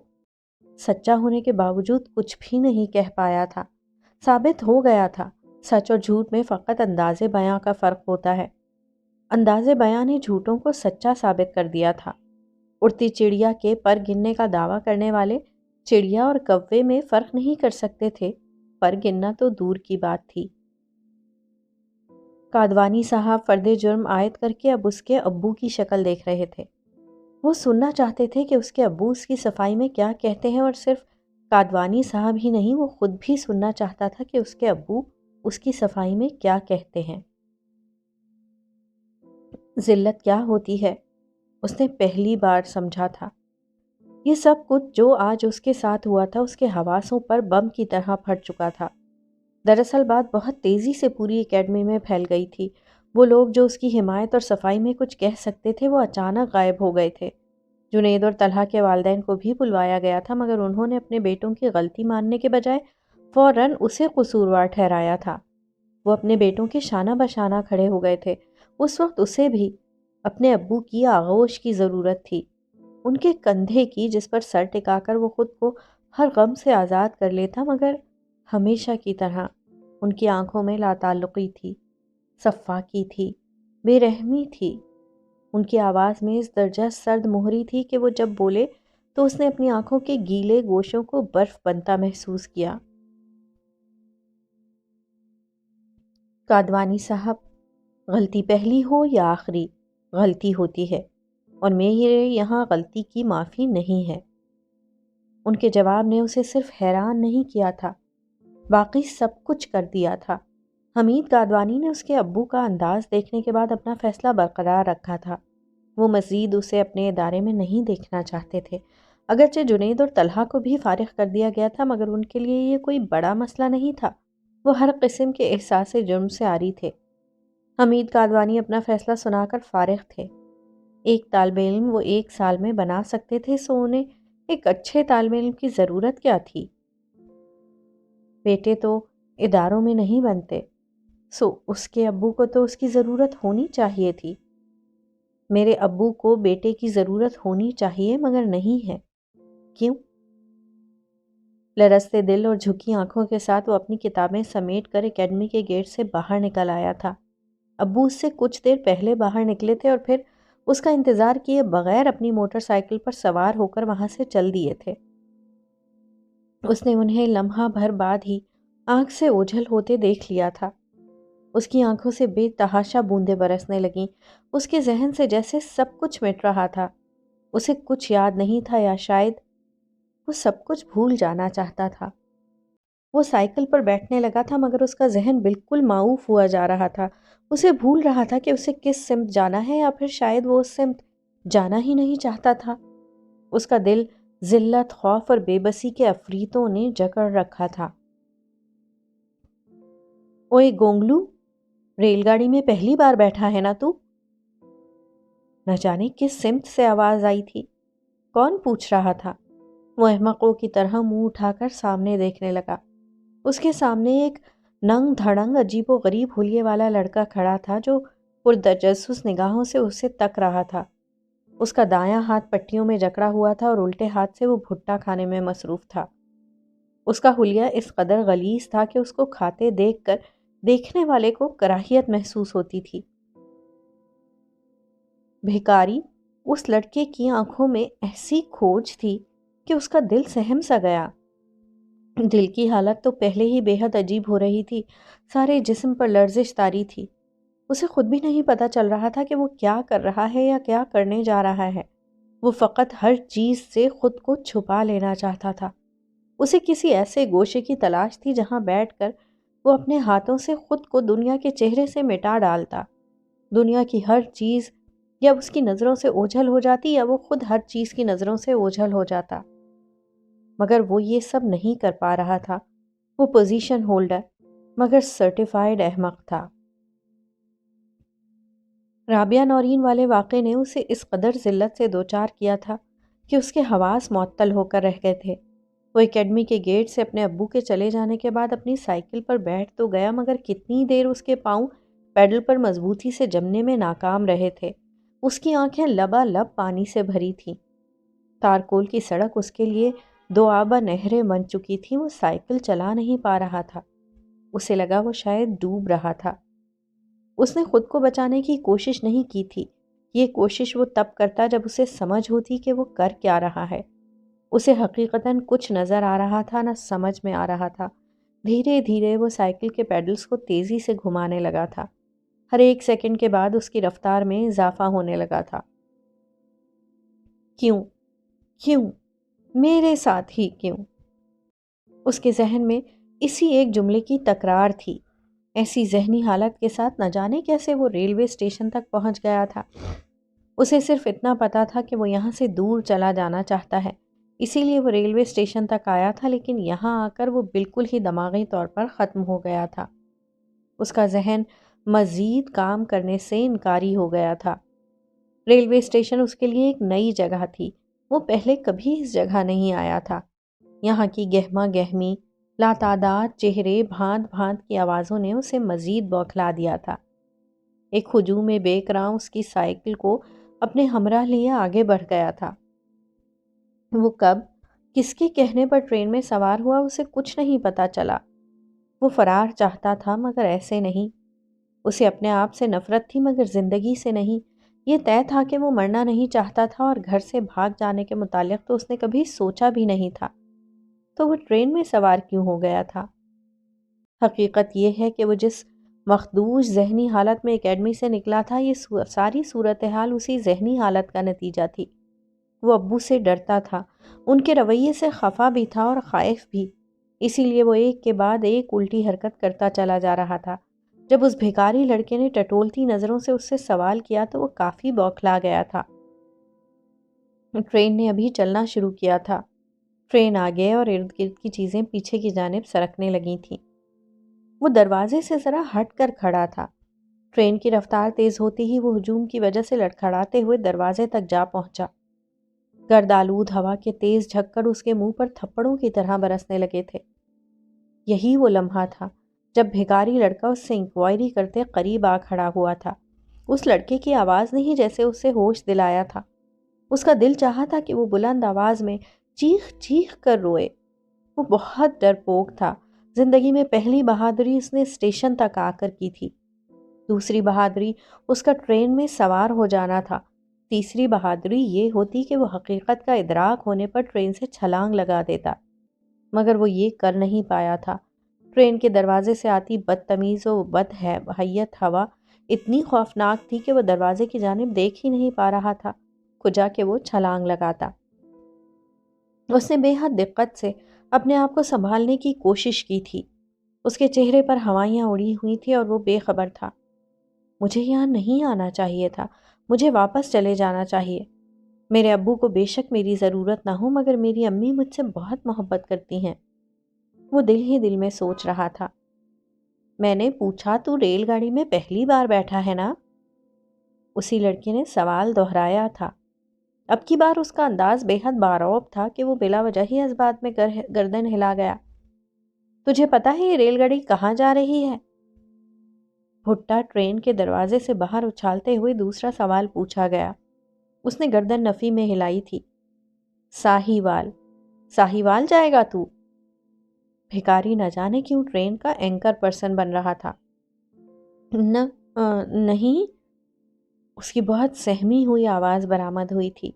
سچا ہونے کے باوجود کچھ بھی نہیں کہہ پایا تھا۔ ثابت ہو گیا تھا سچ اور جھوٹ میں فقط انداز بیاں کا فرق ہوتا ہے۔ انداز بیاں نے جھوٹوں کو سچا ثابت کر دیا تھا۔ اڑتی چڑیا کے پر گننے کا دعویٰ کرنے والے چڑیا اور کوے میں فرق نہیں کر سکتے تھے، پر گننا تو دور کی بات تھی۔ کادوانی صاحب فرد جرم عائد کر کے اب اس کے ابو کی شکل دیکھ رہے تھے۔ وہ سننا چاہتے تھے کہ اس کے ابو اس کی صفائی میں کیا کہتے ہیں، اور صرف کادوانی صاحب ہی نہیں، وہ خود بھی سننا چاہتا تھا کہ اس کے ابو اس کی صفائی میں کیا کہتے ہیں۔ ذلت کیا ہوتی ہے اس نے پہلی بار سمجھا تھا۔ یہ سب کچھ جو آج اس کے ساتھ ہوا تھا اس کے حواسوں پر بم کی طرح پھٹ چکا تھا۔ دراصل بات بہت تیزی سے پوری اکیڈمی میں پھیل گئی تھی۔ وہ لوگ جو اس کی حمایت اور صفائی میں کچھ کہہ سکتے تھے وہ اچانک غائب ہو گئے تھے۔ جنید اور طلحہ کے والدین کو بھی بلوایا گیا تھا مگر انہوں نے اپنے بیٹوں کی غلطی ماننے کے بجائے فوراً اسے قصوروار ٹھہرایا تھا۔ وہ اپنے بیٹوں کے شانہ بشانہ کھڑے ہو گئے تھے۔ اس وقت اسے بھی اپنے ابو کی آغوش کی ضرورت تھی، ان کے کندھے کی جس پر سر ٹکا کر وہ خود کو ہر غم سے آزاد کر لیتا، مگر ہمیشہ کی طرح ان کی آنکھوں میں لا تعلقی تھی، صفاقی تھی، بے رحمی تھی۔ ان کی آواز میں اس درجہ سرد مہری تھی کہ وہ جب بولے تو اس نے اپنی آنکھوں کے گیلے گوشوں کو برف بنتا محسوس کیا۔ کادوانی صاحب، غلطی پہلی ہو یا آخری، غلطی ہوتی ہے، اور میرے یہاں غلطی کی معافی نہیں ہے۔ ان کے جواب نے اسے صرف حیران نہیں کیا تھا، باقی سب کچھ کر دیا تھا۔ حمید کادوانی نے اس کے ابو کا انداز دیکھنے کے بعد اپنا فیصلہ برقرار رکھا تھا۔ وہ مزید اسے اپنے ادارے میں نہیں دیکھنا چاہتے تھے۔ اگرچہ جنید اور طلحہ کو بھی فارغ کر دیا گیا تھا، مگر ان کے لیے یہ کوئی بڑا مسئلہ نہیں تھا۔ وہ ہر قسم کے احساس جرم سے عاری تھے۔ حمید کادوانی اپنا فیصلہ سنا کر فارغ تھے۔ ایک طالب علم وہ 1 سال میں بنا سکتے تھے، سو انہیں ایک اچھے طالب علم کی ضرورت کیا تھی؟ بیٹے تو اداروں میں نہیں بنتے، سو اس کے ابو کو تو اس کی ضرورت ہونی چاہیے تھی۔ میرے ابو کو بیٹے کی ضرورت ہونی چاہیے مگر نہیں ہے، کیوں؟ لرزتے دل اور جھکی آنکھوں کے ساتھ وہ اپنی کتابیں سمیٹ کر اکیڈمی کے گیٹ سے باہر نکل آیا تھا۔ ابو اس سے کچھ دیر پہلے باہر نکلے تھے اور پھر اس کا انتظار کیے بغیر اپنی موٹر سائیکل پر سوار ہو کر وہاں سے چل دیے تھے۔ اس نے انہیں لمحہ بھر بعد ہی آنکھ سے اوجھل ہوتے دیکھ لیا تھا۔ اس کی آنکھوں سے بے تحاشا بوندیں برسنے لگیں، اس کے ذہن سے جیسے سب کچھ مٹ رہا تھا۔ اسے کچھ یاد نہیں تھا، یا شاید وہ سب کچھ بھول جانا چاہتا تھا۔ وہ سائیکل پر بیٹھنے لگا تھا مگر اس کا ذہن بالکل معوف ہوا جا رہا تھا۔ اسے بھول رہا تھا کہ اسے کس سمت جانا ہے، یا پھر شاید وہ اس سمت جانا ہی نہیں چاہتا تھا۔ اس کا دل ذلت، خوف اور بے بسی کے عفریتوں نے جکڑ رکھا تھا۔ اوئے گونگلو، ریل گاڑی میں پہلی بار بیٹھا ہے نا تو؟ نہ جانے کس سمت سے آواز آئی تھی، کون پوچھ رہا تھا؟ وہ احمقوں کی طرح منہ اٹھا کر سامنے دیکھنے لگا۔ اس کے سامنے ایک ننگ دھڑنگ عجیب و غریب حلیے والا لڑکا کھڑا تھا جو پرتجسس نگاہوں سے اسے تک رہا تھا۔ اس کا دایاں ہاتھ پٹیوں میں جکڑا ہوا تھا اور الٹے ہاتھ سے وہ بھٹا کھانے میں مصروف تھا۔ اس کا حلیہ اس قدر غلیظ تھا کہ اس کو کھاتے دیکھ کر دیکھنے والے کو کراہیت محسوس ہوتی تھی۔ بھیکاری، اس لڑکے کی آنکھوں میں ایسی کھوج تھی کہ اس کا دل سہم سا گیا۔ دل کی حالت تو پہلے ہی بے حد عجیب ہو رہی تھی، سارے جسم پر لرزش طاری تھی۔ اسے خود بھی نہیں پتا چل رہا تھا کہ وہ کیا کر رہا ہے یا کیا کرنے جا رہا ہے۔ وہ فقط ہر چیز سے خود کو چھپا لینا چاہتا تھا۔ اسے کسی ایسے گوشے کی تلاش تھی جہاں بیٹھ کر وہ اپنے ہاتھوں سے خود کو دنیا کے چہرے سے مٹا ڈالتا۔ دنیا کی ہر چیز یا اس کی نظروں سے اوجھل ہو جاتی، یا وہ خود ہر چیز کی نظروں سے اوجھل ہو جاتا۔ مگر وہ یہ سب نہیں کر پا رہا تھا۔ وہ پوزیشن ہولڈر مگر سرٹیفائیڈ احمق تھا۔ رابعہ نورین والے واقعے نے اسے اس قدر ذلت سے دوچار کیا تھا کہ اس کے حواس معطل ہو کر رہ گئے تھے۔ وہ اکیڈمی کے گیٹ سے اپنے ابو کے چلے جانے کے بعد اپنی سائیکل پر بیٹھ تو گیا، مگر کتنی دیر اس کے پاؤں پیڈل پر مضبوطی سے جمنے میں ناکام رہے تھے۔ اس کی آنکھیں لبالب پانی سے بھری تھیں۔ تارکول کی سڑک اس کے لیے دو آبا نہریں بن چکی تھیں۔ وہ سائیکل چلا نہیں پا رہا تھا۔ اسے لگا وہ شاید ڈوب رہا تھا۔ اس نے خود کو بچانے کی کوشش نہیں کی تھی۔ یہ کوشش وہ تب کرتا جب اسے سمجھ ہوتی کہ وہ کر کیا رہا ہے۔ اسے حقیقتاً کچھ نظر آ رہا تھا، نہ سمجھ میں آ رہا تھا۔ دھیرے دھیرے وہ سائیکل کے پیڈلز کو تیزی سے گھمانے لگا تھا۔ ہر ایک سیکنڈ کے بعد اس کی رفتار میں اضافہ ہونے لگا تھا۔ کیوں؟ کیوں؟ میرے ساتھ ہی کیوں؟ اس کے ذہن میں اسی ایک جملے کی تکرار تھی۔ ایسی ذہنی حالت کے ساتھ نہ جانے کیسے وہ ریلوے اسٹیشن تک پہنچ گیا تھا۔ اسے صرف اتنا پتا تھا کہ وہ یہاں سے دور چلا جانا چاہتا ہے، اسی لیے وہ ریلوے اسٹیشن تک آیا تھا، لیکن یہاں آ کر وہ بالکل ہی دماغی طور پر ختم ہو گیا تھا۔ اس کا ذہن مزید کام کرنے سے انکاری ہو گیا تھا۔ ریلوے اسٹیشن اس کے لیے ایک نئی جگہ تھی۔ وہ پہلے کبھی اس جگہ نہیں آیا تھا۔ یہاں کی گہما گہمی، لاتعداد چہرے، بھانت بھانت کی آوازوں نے اسے مزید بوکھلا دیا تھا۔ ایک ہجوم بے کراں اس کی سائیکل کو اپنے ہمراہ لیے آگے بڑھ گیا تھا۔ وہ کب، کس کے کہنے پر ٹرین میں سوار ہوا، اسے کچھ نہیں پتا چلا۔ وہ فرار چاہتا تھا مگر ایسے نہیں۔ اسے اپنے آپ سے نفرت تھی مگر زندگی سے نہیں۔ یہ طے تھا کہ وہ مرنا نہیں چاہتا تھا اور گھر سے بھاگ جانے کے متعلق تو اس نے کبھی سوچا بھی نہیں تھا، تو وہ ٹرین میں سوار کیوں ہو گیا تھا؟ حقیقت یہ ہے کہ وہ جس مخدوش ذہنی حالت میں اکیڈمی سے نکلا تھا، یہ ساری صورتحال اسی ذہنی حالت کا نتیجہ تھی۔ وہ ابو سے ڈرتا تھا، ان کے رویے سے خفا بھی تھا اور خائف بھی، اسی لیے وہ ایک کے بعد ایک الٹی حرکت کرتا چلا جا رہا تھا۔ جب اس بھیکاری لڑکے نے ٹٹولتی نظروں سے اس سے سوال کیا تو وہ کافی بوکھلا گیا تھا۔ ٹرین نے ابھی چلنا شروع کیا تھا۔ ٹرین آگے اور ارد گرد کی چیزیں پیچھے کی جانب سرکنے لگی تھیں۔ وہ دروازے سے ذرا ہٹ کر کھڑا تھا۔ ٹرین کی رفتار تیز ہوتی ہی وہ ہجوم کی وجہ سے لڑکھڑاتے ہوئے دروازے تک جا پہنچا۔ گرد آلود ہوا کے تیز جھکڑ اس کے منہ پر تھپڑوں کی طرح برسنے لگے تھے۔ یہی وہ لمحہ تھا جب بھیکاری لڑکا اس سے انکوائری کرتے قریب آ کھڑا ہوا تھا۔ اس لڑکے کی آواز نے ہی جیسے اسے ہوش دلایا تھا۔ اس کا دل چاہا تھا کہ وہ بلند آواز میں چیخ چیخ کر روئے۔ وہ بہت ڈرپوک تھا۔ زندگی میں پہلی بہادری اس نے اسٹیشن تک آ کر کی تھی۔ دوسری بہادری اس کا ٹرین میں سوار ہو جانا تھا۔ تیسری بہادری یہ ہوتی کہ وہ حقیقت کا ادراک ہونے پر ٹرین سے چھلانگ لگا دیتا، مگر وہ یہ کر نہیں پایا تھا۔ ٹرین کے دروازے سے آتی بدتمیز و بدحیت ہوا اتنی خوفناک تھی کہ وہ دروازے کی جانب دیکھ ہی نہیں پا رہا تھا، کھجا کہ وہ چھلانگ لگاتا۔ اس نے بے حد دقت سے اپنے آپ کو سنبھالنے کی کوشش کی تھی۔ اس کے چہرے پر ہوائیاں اڑی ہوئی تھی اور وہ بے خبر تھا۔ مجھے یہاں نہیں آنا چاہیے تھا، مجھے واپس چلے جانا چاہیے۔ میرے ابو کو بے شک میری ضرورت نہ ہو، مگر میری امی مجھ سے بہت محبت کرتی ہیں، وہ دل ہی دل میں سوچ رہا تھا۔ میں نے پوچھا تو ریل گاڑی میں پہلی بار بیٹھا ہے نا؟ اسی لڑکے نے سوال دہرایا تھا۔ اب کی بار اس کا انداز بے حد بارعب تھا کہ وہ بلا وجہ ہی اس بات میں گردن ہلا گیا۔ تجھے پتا ہے یہ ریل گاڑی کہاں جا رہی ہے؟ بھٹا ٹرین کے دروازے سے باہر اچھالتے ہوئے دوسرا سوال پوچھا گیا۔ اس نے گردن نفی میں ہلائی تھی۔ ساہیوال۔ ساہیوال جائے گا تو؟ بھیکاری نہ جانے کیوں ٹرین کا اینکر پرسن بن رہا تھا۔ نہیں، اس کی بہت سہمی ہوئی آواز برآمد ہوئی تھی۔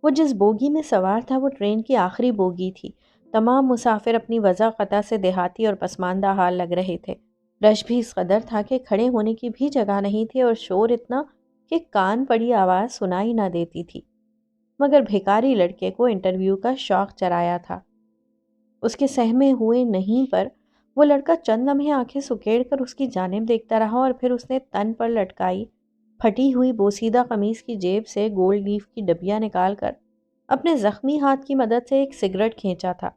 وہ جس بوگی میں سوار تھا وہ ٹرین کی آخری بوگی تھی۔ تمام مسافر اپنی وضع قطع سے دیہاتی اور پسماندہ حال لگ رہے تھے۔ رش بھی اس قدر تھا کہ کھڑے ہونے کی بھی جگہ نہیں تھی اور شور اتنا کہ کان پڑی آواز سنائی نہ دیتی تھی، مگر بھیکاری لڑکے کو انٹرویو کا شوق چرایا تھا۔ اس کے سہمے ہوئے نہیں پر وہ لڑکا چند لمحے آنکھیں سکیڑ کر اس کی جانب دیکھتا رہا اور پھر اس نے تن پر لٹکائی پھٹی ہوئی بوسیدہ قمیص کی جیب سے گولڈ لیف کی ڈبیا نکال کر اپنے زخمی ہاتھ کی مدد سے ایک سگریٹ کھینچا تھا۔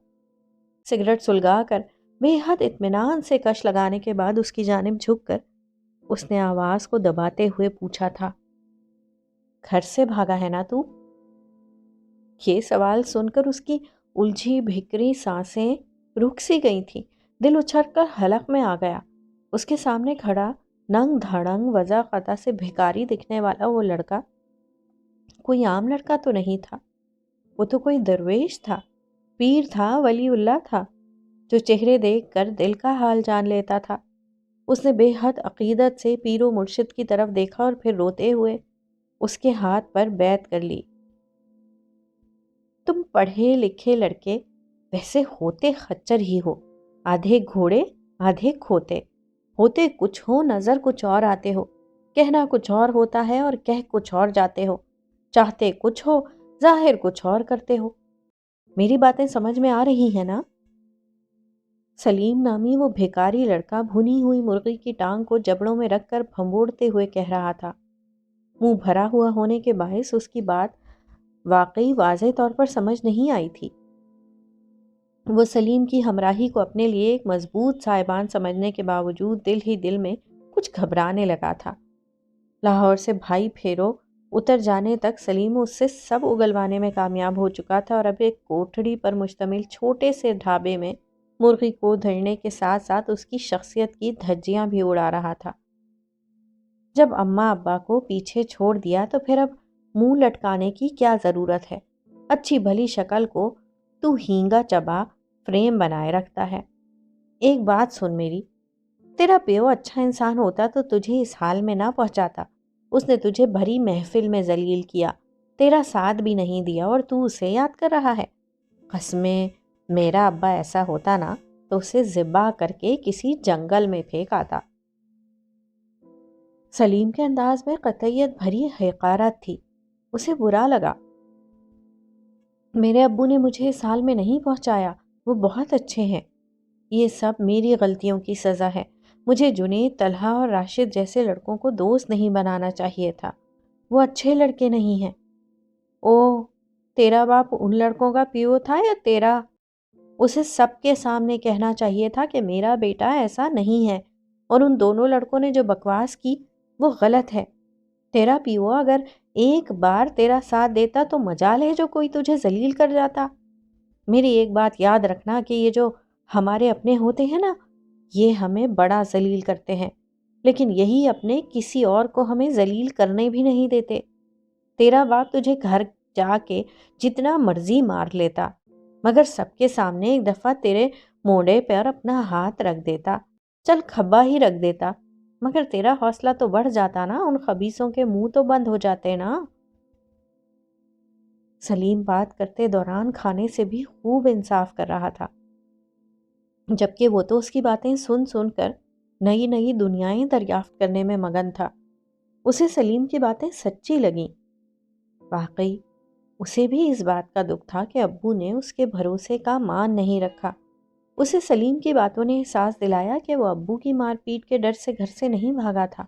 سگریٹ سلگا کر بے حد اطمینان سے کش لگانے کے بعد اس کی جانب جھک کر اس نے آواز کو دباتے ہوئے پوچھا تھا، گھر سے بھاگا ہے نا تو؟ یہ سوال سن کر اس کی الجھی بھکری سانسیں رک سی گئی تھیں۔ دل اچھل کر حلق میں آ گیا۔ اس کے سامنے کھڑا ننگ دھڑنگ وضع قطع سے بھکاری دکھنے والا وہ لڑکا کوئی عام لڑکا تو نہیں تھا، وہ تو کوئی درویش تھا، پیر تھا، ولی اللہ تھا، جو چہرے دیکھ کر دل کا حال جان لیتا تھا۔ اس نے بے حد عقیدت سے پیر و مرشد کی طرف دیکھا اور پھر روتے ہوئے اس کے ہاتھ پر بیعت کر لی۔ تم پڑھے لکھے لڑکے ویسے ہوتے خچر ہی ہو، آدھے گھوڑے آدھے کھوتے، ہوتے کچھ ہو نظر کچھ اور آتے ہو، کہنا کچھ اور ہوتا ہے اور کہہ کچھ اور جاتے ہو، چاہتے کچھ ہو ظاہر کچھ اور کرتے ہو۔ میری باتیں سمجھ میں آ رہی ہیں نا؟ سلیم نامی وہ بھیکاری لڑکا بھنی ہوئی مرغی کی ٹانگ کو جبڑوں میں رکھ کر بھنبوڑتے ہوئے کہہ رہا تھا۔ منہ بھرا ہوا ہونے کے باعث اس کی بات واقعی واضح طور پر سمجھ نہیں آئی تھی۔ وہ سلیم کی ہمراہی کو اپنے لیے ایک مضبوط سائبان سمجھنے کے باوجود دل ہی دل میں کچھ گھبرانے لگا تھا۔ لاہور سے بھائی پھیرو اتر جانے تک سلیم اس سے سب اگلوانے میں کامیاب ہو چکا تھا اور اب ایک کوٹھڑی پر مشتمل چھوٹے سے ڈھابے میں مرغی کو دھڑنے کے ساتھ ساتھ اس کی شخصیت کی دھجیاں بھی اڑا رہا تھا۔ جب اماں ابا کو پیچھے چھوڑ دیا تو پھر اب منہ لٹکانے کی کیا ضرورت ہے؟ اچھی بھلی شکل کو تو ہینگا چبا فریم بنائے رکھتا ہے۔ ایک بات سن میری، تیرا پیو اچھا انسان ہوتا تو تجھے اس حال میں نہ پہنچاتا، اس نے تجھے بھری محفل میں ذلیل کیا، تیرا ساتھ بھی نہیں دیا اور تو اسے یاد کر رہا ہے۔ قسمیں، میرا ابا ایسا ہوتا نا تو اسے ذبح کر کے کسی جنگل میں پھینک آتا۔ سلیم کے انداز میں قطعیت بھری حقارت تھی۔ اسے برا لگا۔ میرے ابو نے مجھے اس حال میں نہیں پہنچایا، وہ بہت اچھے ہیں۔ یہ سب میری غلطیوں کی سزا ہے۔ مجھے جنید، طلحہ اور راشد جیسے لڑکوں کو دوست نہیں بنانا چاہیے تھا، وہ اچھے لڑکے نہیں ہیں۔ او، تیرا باپ ان لڑکوں کا پیو تھا یا تیرا؟ اسے سب کے سامنے کہنا چاہیے تھا کہ میرا بیٹا ایسا نہیں ہے، اور ان دونوں لڑکوں نے جو بکواس کی وہ غلط ہے۔ تیرا پیو اگر ایک بار تیرا ساتھ دیتا تو مجال ہے جو کوئی تجھے ذلیل کر جاتا۔ میری ایک بات یاد رکھنا کہ یہ جو ہمارے اپنے ہوتے ہیں نا، یہ ہمیں بڑا ذلیل کرتے ہیں، لیکن یہی اپنے کسی اور کو ہمیں ذلیل کرنے بھی نہیں دیتے۔ تیرا باپ تجھے گھر جا کے جتنا مرضی مار لیتا، مگر سب کے سامنے ایک دفعہ تیرے موڈے پر اپنا ہاتھ رکھ دیتا، چل کھبا ہی رکھ دیتا، مگر تیرا حوصلہ تو بڑھ جاتا نا، ان خبیثوں کے منہ تو بند ہو جاتے نا۔ سلیم بات کرتے دوران کھانے سے بھی خوب انصاف کر رہا تھا، جبکہ وہ تو اس کی باتیں سن سن کر نئی نئی دنیائیں دریافت کرنے میں مگن تھا۔ اسے سلیم کی باتیں سچی لگیں۔ واقعی اسے بھی اس بات کا دکھ تھا کہ ابو نے اس کے بھروسے کا مان نہیں رکھا۔ اسے سلیم کی باتوں نے احساس دلایا کہ وہ ابو کی مار پیٹ کے ڈر سے گھر سے نہیں بھاگا تھا،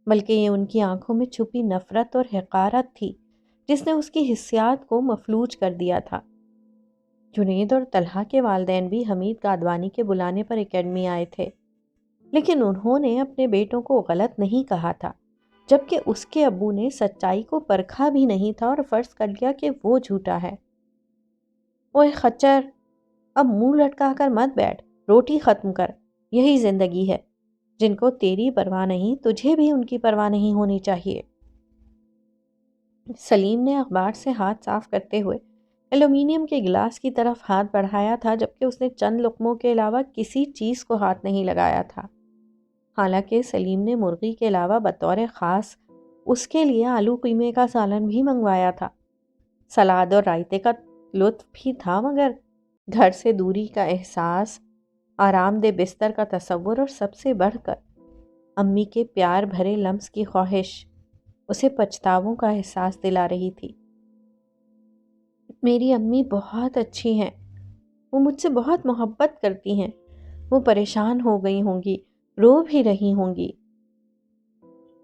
بلکہ یہ ان کی آنکھوں میں چھپی نفرت اور حقارت تھی جس نے اس کی حسیات کو مفلوج کر دیا تھا۔ جنید اور طلحہ کے والدین بھی حمید قادوانی کے بلانے پر اکیڈمی آئے تھے، لیکن انہوں نے اپنے بیٹوں کو غلط نہیں کہا تھا، جبکہ اس کے ابو نے سچائی کو پرکھا بھی نہیں تھا اور فرض کر لیا کہ وہ جھوٹا ہے۔ اوے خچر، اب منہ لٹکا کر مت بیٹھ، روٹی ختم کر، یہی زندگی ہے۔ جن کو تیری پرواہ نہیں، تجھے بھی ان کی پرواہ نہیں ہونی چاہیے۔ سلیم نے اخبار سے ہاتھ صاف کرتے ہوئے ایلومینیم کے گلاس کی طرف ہاتھ بڑھایا تھا، جبکہ اس نے چند لقموں کے علاوہ کسی چیز کو ہاتھ نہیں لگایا تھا۔ حالانکہ سلیم نے مرغی کے علاوہ بطور خاص اس کے لیے آلو قیمے کا سالن بھی منگوایا تھا۔ سلاد اور رائتے کا لطف بھی تھا، مگر گھر سے دوری کا احساس، آرام دہ بستر کا تصور اور سب سے بڑھ کر امی کے پیار بھرے لمس کی خواہش اسے پچھتاووں کا احساس دلا رہی تھی۔ میری امی بہت اچھی ہیں، وہ مجھ سے بہت محبت کرتی ہیں، وہ پریشان ہو گئی ہوں گی، رو بھی رہی ہوں گی،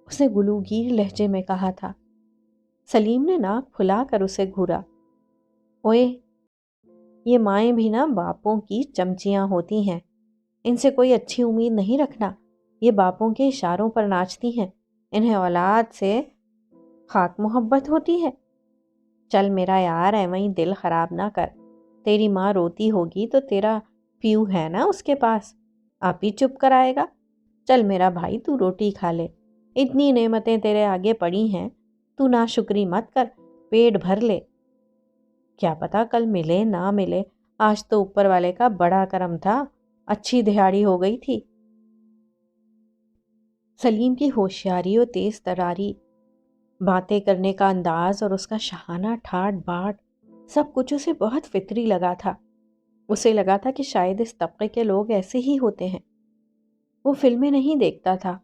اس نے گلوگیر لہجے میں کہا تھا۔ سلیم نے ناک پھلا کر اسے گھورا۔ اوئے، یہ مائیں بھی نا باپوں کی چمچیاں ہوتی ہیں، ان سے کوئی اچھی امید نہیں رکھنا، یہ باپوں کے اشاروں پر ناچتی ہیں، انہیں اولاد سے خاک محبت ہوتی ہے۔ چل میرا یار، ایویں دل خراب نہ کر، تیری ماں روتی ہوگی تو تیرا پیو ہے نا اس کے پاس، آپ ہی چپ کر آئے گا۔ چل میرا بھائی، تو روٹی کھا لے، اتنی نعمتیں تیرے آگے پڑی ہیں، تو ناشکری مت کر، پیٹ بھر لے، کیا پتا کل ملے نہ ملے، آج تو اوپر والے کا بڑا کرم تھا، اچھی دہاڑی ہو گئی تھی۔ سلیم کی ہوشیاری اور تیز تراری، باتیں کرنے کا انداز اور اس کا شاہانہ ٹھاٹ باٹ، سب کچھ اسے بہت فطری لگا تھا۔ اسے لگا تھا کہ شاید اس طبقے کے لوگ ایسے ہی ہوتے ہیں۔ وہ فلمیں نہیں دیکھتا تھا،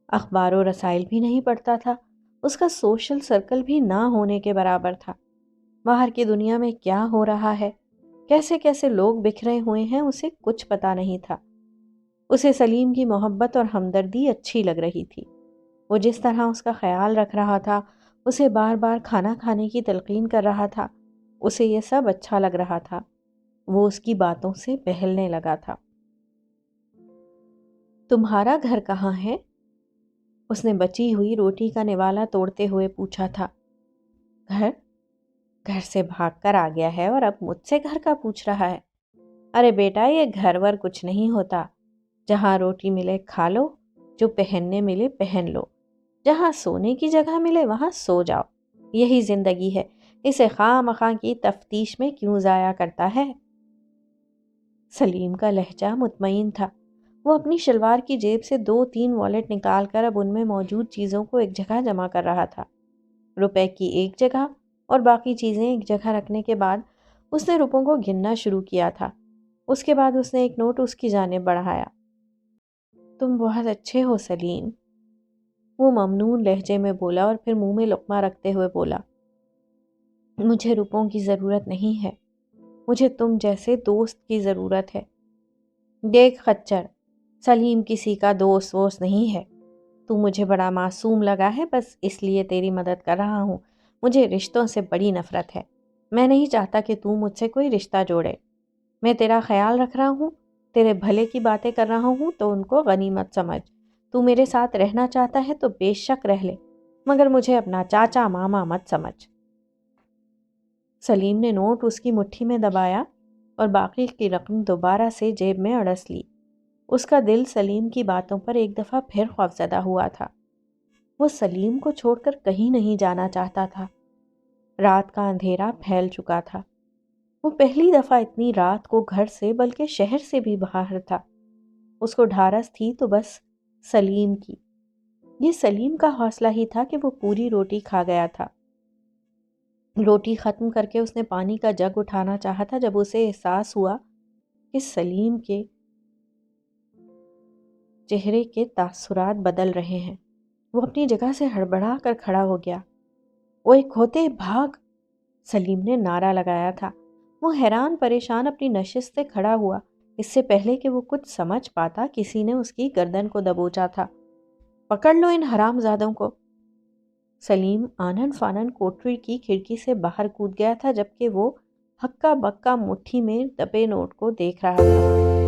اخبار و رسائل بھی نہیں پڑھتا تھا، اس کا سوشل سرکل بھی نہ ہونے کے برابر تھا۔ باہر کی دنیا میں کیا ہو رہا ہے، کیسے کیسے لوگ بکھرے ہوئے ہیں، اسے کچھ پتا نہیں تھا۔ اسے سلیم کی محبت اور ہمدردی اچھی لگ رہی تھی۔ وہ جس طرح اس کا خیال رکھ رہا تھا، اسے بار بار کھانا کھانے کی تلقین کر رہا تھا، اسے یہ سب اچھا لگ رہا تھا۔ وہ اس کی باتوں سے بہلنے لگا تھا۔ تمہارا گھر کہاں ہے؟ اس نے بچی ہوئی روٹی کا نوالا توڑتے ہوئے پوچھا تھا۔ گھر سے بھاگ کر آ گیا ہے اور اب مجھ سے گھر کا پوچھ رہا ہے۔ ارے بیٹا، یہ گھر ور کچھ نہیں ہوتا، جہاں روٹی ملے کھا لو، جو پہننے ملے پہن لو، جہاں سونے کی جگہ ملے وہاں سو جاؤ، یہی زندگی ہے، اسے خواہ مخواہ کی تفتیش میں کیوں ضائع کرتا ہے؟ سلیم کا لہجہ مطمئن تھا، وہ اپنی شلوار کی جیب سے 2-3 والیٹ نکال کر اب ان میں موجود چیزوں کو ایک جگہ جمع کر رہا تھا۔ روپے کی ایک جگہ اور باقی چیزیں ایک جگہ رکھنے کے بعد اس نے روپوں کو گننا شروع کیا تھا۔ اس کے بعد اس نے ایک نوٹ اس کی جانب بڑھایا۔ تم بہت اچھے ہو سلیم، وہ ممنون لہجے میں بولا اور پھر منہ میں لقمہ رکھتے ہوئے بولا، مجھے روپوں کی ضرورت نہیں ہے، مجھے تم جیسے دوست کی ضرورت ہے۔ دیکھ خچر، سلیم کسی کا دوست ووست نہیں ہے۔ تو مجھے بڑا معصوم لگا ہے، بس اس لیے تیری مدد کر رہا ہوں۔ مجھے رشتوں سے بڑی نفرت ہے۔ میں نہیں چاہتا کہ تو مجھ سے کوئی رشتہ جوڑے۔ میں تیرا خیال رکھ رہا ہوں، تیرے بھلے کی باتیں کر رہا ہوں تو ان کو غنیمت سمجھ۔ تو میرے ساتھ رہنا چاہتا ہے تو بے شک رہ لے، مگر مجھے اپنا چاچا ماما مت سمجھ۔ سلیم نے نوٹ اس کی مٹھی میں دبایا اور باقی کی رقم دوبارہ سے جیب میں اڑس لی۔ اس کا دل سلیم کی باتوں پر ایک دفعہ پھر خوفزدہ ہوا تھا۔ وہ سلیم کو چھوڑ کر کہیں نہیں جانا چاہتا تھا۔ رات کا اندھیرا پھیل چکا تھا۔ وہ پہلی دفعہ اتنی رات کو گھر سے بلکہ شہر سے بھی باہر تھا۔ اس کو ڈھارس تھی تو بس سلیم کی۔ یہ سلیم کا حوصلہ ہی تھا کہ وہ پوری روٹی کھا گیا تھا۔ روٹی ختم کر کے اس نے پانی کا جگ اٹھانا چاہا تھا جب اسے احساس ہوا کہ سلیم کے چہرے کے تاثرات بدل رہے ہیں۔ وہ اپنی جگہ سے ہڑبڑا کر کھڑا ہو گیا۔ اوے کھوتے بھاگ! سلیم نے نعرہ لگایا تھا۔ وہ حیران پریشان اپنی نشست سے کھڑا ہوا۔ اس سے پہلے کہ وہ کچھ سمجھ پاتا کسی نے اس کی گردن کو دبوچا تھا۔ پکڑ لو ان حرام زادوں کو! سلیم آنن فانن کوٹری کی کھڑکی سے باہر کود گیا تھا جبکہ وہ ہکا بکا مٹھی میں دبے نوٹ کو دیکھ رہا تھا۔